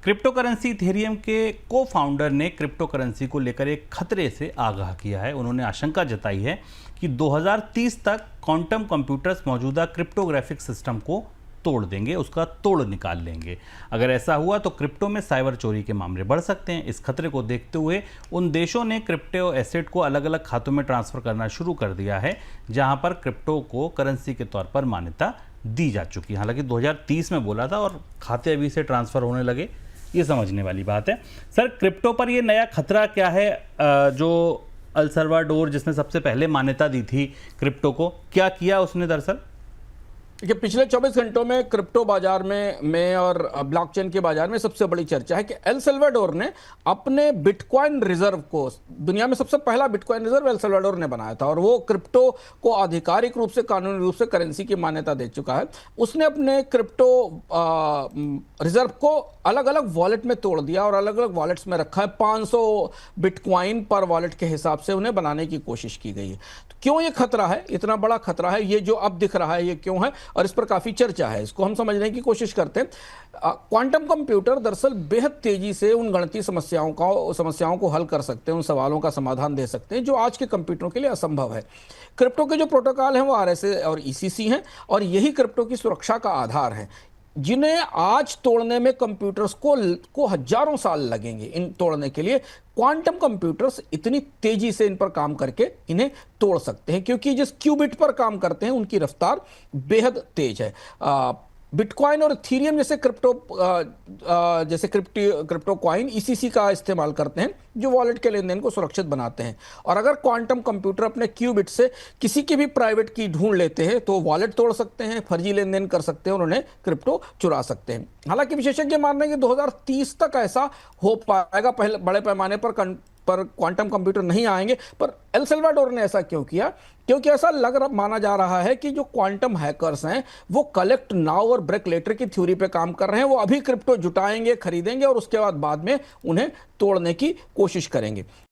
Crypto currency Ethereum के को founder ने क्रिप्टो करेंसी को लेकर एक खतरे से आगाह किया है। उन्होंने आशंका जताई है कि 2030 तक क्वांटम कंप्यूटर्स मौजूदा क्रिप्टोग्राफिक सिस्टम को तोड़ देंगे, उसका तोड़ निकाल लेंगे। अगर ऐसा हुआ तो क्रिप्टो में साइबर चोरी के मामले बढ़ सकते हैं। इस खतरे को देखते हुए उन देशों ने क्रिप्टो एसेट को अलग अलग खातों में ट्रांसफर करना शुरू कर दिया है जहां पर क्रिप्टो को करेंसी के तौर पर मान्यता दी जा चुकी है। हालांकि 2030 में बोला था और खाते अभी से ट्रांसफर होने लगे, ये समझने वाली बात है। सर, क्रिप्टो पर ये नया खतरा क्या है जो अल सल्वाडोर, जिसने सबसे पहले मान्यता दी थी क्रिप्टो को, क्या किया उसने दरअसल? देखिए, पिछले 24 घंटों में क्रिप्टो बाजार में और ब्लॉकचेन के बाजार में सबसे बड़ी चर्चा है कि एल सल्वाडोर ने अपने बिटकॉइन रिजर्व को, दुनिया में सबसे पहला बिटकॉइन रिजर्व एल सल्वाडोर ने बनाया था और वो क्रिप्टो को आधिकारिक रूप से, कानूनी रूप से करेंसी की मान्यता दे चुका है। उसने अपने क्रिप्टो रिजर्व को अलग अलग वॉलेट में तोड़ दिया और अलग अलग वॉलेट्स में रखा है। 500 बिटकॉइन पर वॉलेट के हिसाब से उन्हें बनाने की कोशिश की गई है। तो क्यों ये खतरा है, इतना बड़ा खतरा है, ये जो अब दिख रहा है, ये क्यों है और इस पर काफी चर्चा है। इसको हम समझने की कोशिश करते हैं। क्वांटम कंप्यूटर दरअसल बेहद तेजी से उन गणितीय समस्याओं को हल कर सकते हैं, उन सवालों का समाधान दे सकते हैं जो आज के कंप्यूटरों के लिए असंभव है। क्रिप्टो के जो प्रोटोकॉल हैं वो आरएसए और ईसीसी हैं और यही क्रिप्टो की सुरक्षा का आधार है, जिन्हें आज तोड़ने में कंप्यूटर्स को हजारों साल लगेंगे। इन तोड़ने के लिए क्वांटम कंप्यूटर्स इतनी तेजी से इन पर काम करके इन्हें तोड़ सकते हैं, क्योंकि जिस क्यूबिट पर काम करते हैं उनकी रफ्तार बेहद तेज है। बिटकॉइन और इथेरियम जैसे क्रिप्टो कॉइन ईसीसी का इस्तेमाल करते हैं जो वॉलेट के लेन देन को सुरक्षित बनाते हैं। और अगर क्वांटम कंप्यूटर अपने क्यूबिट से किसी की भी प्राइवेट की ढूंढ लेते हैं तो वॉलेट तोड़ सकते हैं, फर्जी लेन देन कर सकते हैं और उन्हें क्रिप्टो चुरा सकते हैं। हालांकि विशेषज्ञ मान रहे हैं कि 2030 तक ऐसा हो पाएगा। पहले बड़े पैमाने पर क्वांटम कंप्यूटर नहीं आएंगे। पर एल सल्वाडोर ने ऐसा क्यों किया? क्योंकि ऐसा माना जा रहा है कि जो क्वांटम हैकर्स हैं वो कलेक्ट नाउ और ब्रेक लेटर की थ्योरी पे काम कर रहे हैं। वो अभी क्रिप्टो जुटाएंगे, खरीदेंगे और उसके बाद में उन्हें तोड़ने की कोशिश करेंगे।